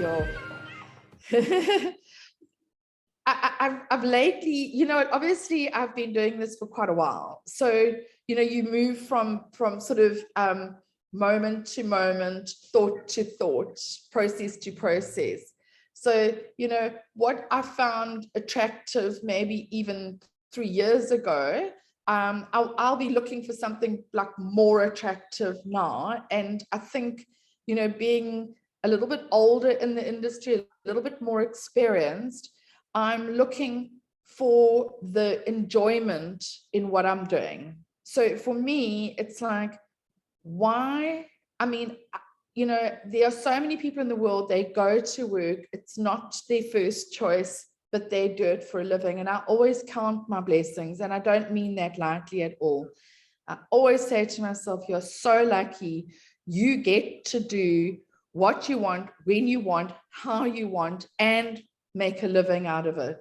Yo. I've lately, obviously I've been doing this for quite a while. So, you move from sort of moment to moment, thought to thought, process to process. So, what I found attractive maybe even 3 years ago, I'll be looking for something like more attractive now. And I think, being a little bit older in the industry, a little bit more experienced, I'm looking for the enjoyment in what I'm doing. So for me, it's like, why? I mean, there are so many people in the world, they go to work, it's not their first choice, but they do it for a living. And I always count my blessings, and I don't mean that lightly at all. I always say to myself, you're so lucky, you get to do what you want, when you want, how you want, and make a living out of it.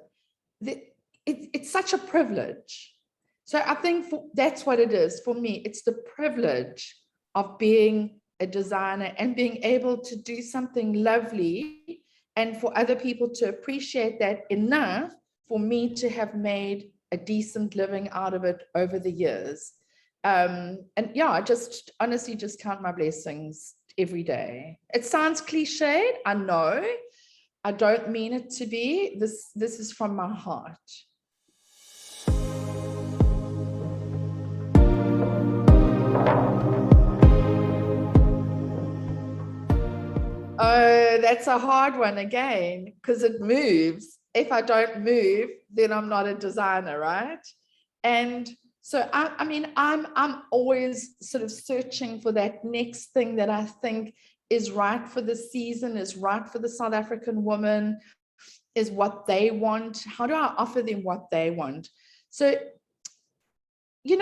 It's such a privilege. So I think that's what it is for me. It's the privilege of being a designer and being able to do something lovely, and for other people to appreciate that enough for me to have made a decent living out of it over the years. And yeah, I just honestly just count my blessings every day. It sounds cliched, I know. I don't mean it to be. This is from my heart. Oh, that's a hard one again, because it moves. If I don't move, then I'm not a designer, right? And so I mean, I'm always sort of searching for that next thing that I think is right for the season, is right for the South African woman, is what they want. How do I offer them what they want? So, when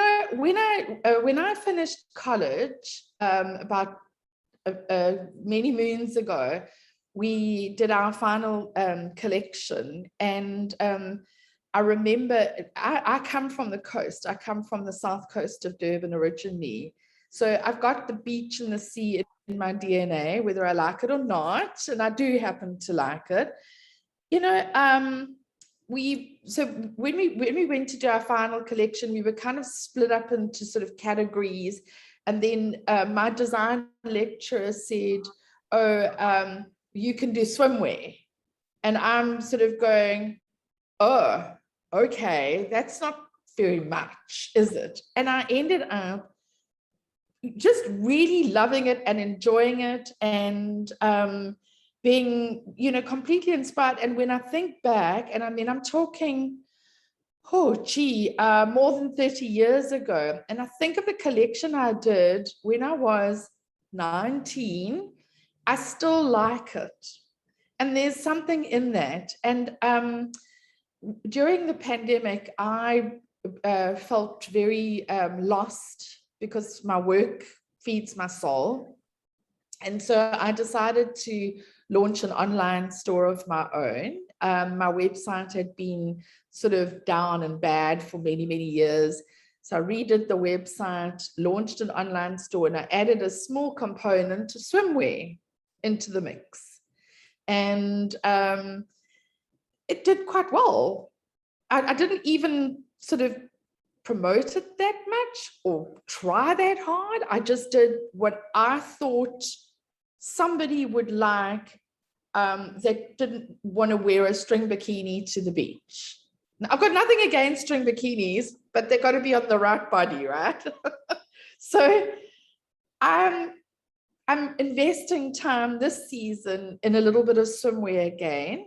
I finished college about many moons ago, we did our final collection, and I remember I come from the coast. I come from the south coast of Durban originally. So I've got the beach and the sea in my DNA, whether I like it or not. And I do happen to like it. So when we went to do our final collection, we were kind of split up into sort of categories. And then my design lecturer said, oh, you can do swimwear. And I'm sort of going, oh, okay, that's not very much, is it? And I ended up just really loving it and enjoying it, and being, completely inspired. And when I think back, and I mean, I'm talking, more than 30 years ago, and I think of the collection I did when I was 19, I still like it. And there's something in that. And during the pandemic, I felt very lost, because my work feeds my soul. And so I decided to launch an online store of my own. My website had been sort of down and bad for many, many years. So I redid the website, launched an online store, and I added a small component to swimwear into the mix. And it did quite well. I didn't even sort of promote it that much or try that hard. I just did what I thought somebody would like, that didn't want to wear a string bikini to the beach. Now, I've got nothing against string bikinis, but they've got to be on the right body, right? So I'm investing time this season in a little bit of swimwear again.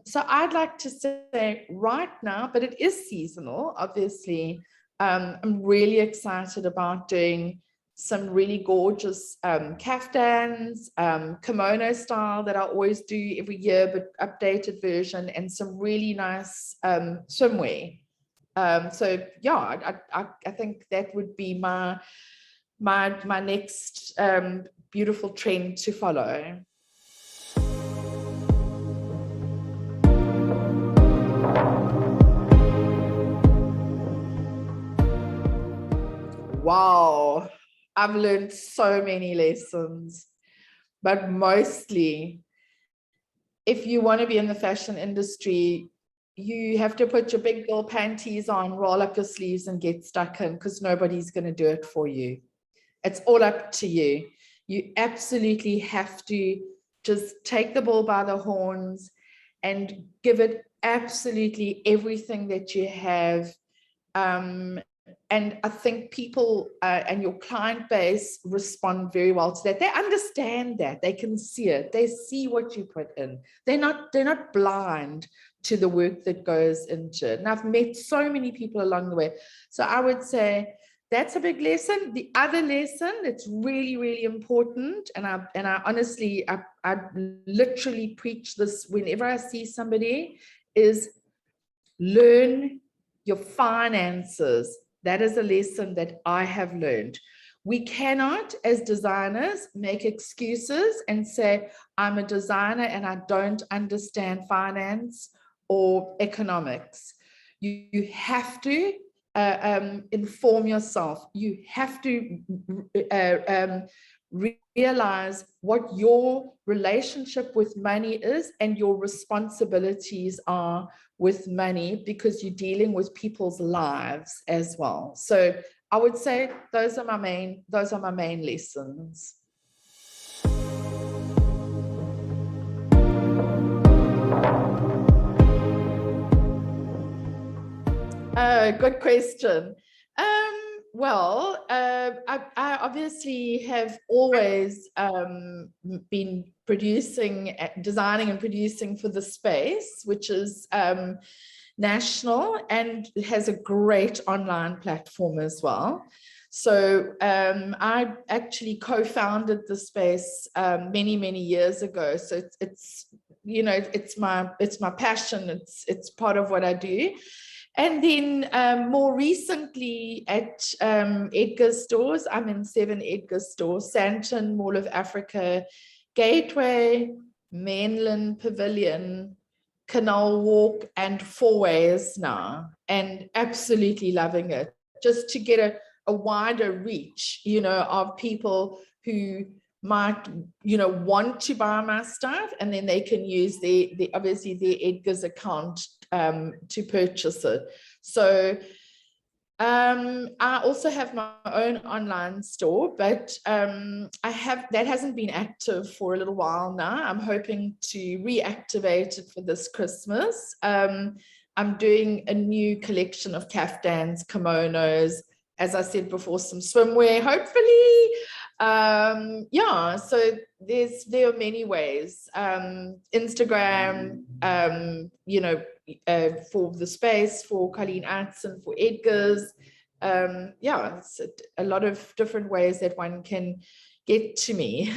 So I'd like to say right now, but it is seasonal, obviously. I'm really excited about doing some really gorgeous kaftans, kimono style that I always do every year, but updated version, and some really nice swimwear. So yeah, I think that would be my next beautiful trend to follow. Wow, I've learned so many lessons, but mostly if you want to be in the fashion industry, you have to put your big girl panties on, roll up your sleeves and get stuck in, because nobody's going to do it for you. It's all up to you. You absolutely have to just take the bull by the horns and give it absolutely everything that you have. And I think people and your client base respond very well to that. They understand that. They can see it. They see what you put in. They're not blind to the work that goes into it. And I've met so many people along the way. So I would say that's a big lesson. The other lesson that's really, really important, and I honestly, I literally preach this whenever I see somebody, is learn your finances. That is a lesson that I have learned. We cannot, as designers, make excuses and say, I'm a designer and I don't understand finance or economics. You have to inform yourself. You have to realize what your relationship with money is and your responsibilities are with money, because you're dealing with people's lives as well. So I would say those are my main lessons. Good question. Well, I obviously have always been designing and producing for the space, which is national and has a great online platform as well. So I actually co-founded the space many years ago. So it's it's my passion. It's part of what I do. And then more recently at Edgars stores, I'm in 7 Edgars stores: Sandton, Mall of Africa, Gateway, Mainland Pavilion, Canal Walk, and Fourways now, and absolutely loving it, just to get a wider reach, of people who might, want to buy my stuff, and then they can use obviously their Edgars account to purchase it. So I also have my own online store, but that hasn't been active for a little while now. I'm hoping to reactivate it for this Christmas. I'm doing a new collection of kaftans, kimonos, as I said before, some swimwear, hopefully. Yeah, so there are many ways. Instagram, for the space, for Colleen Eitzen, for Edgars. Yeah, it's a lot of different ways that one can get to me.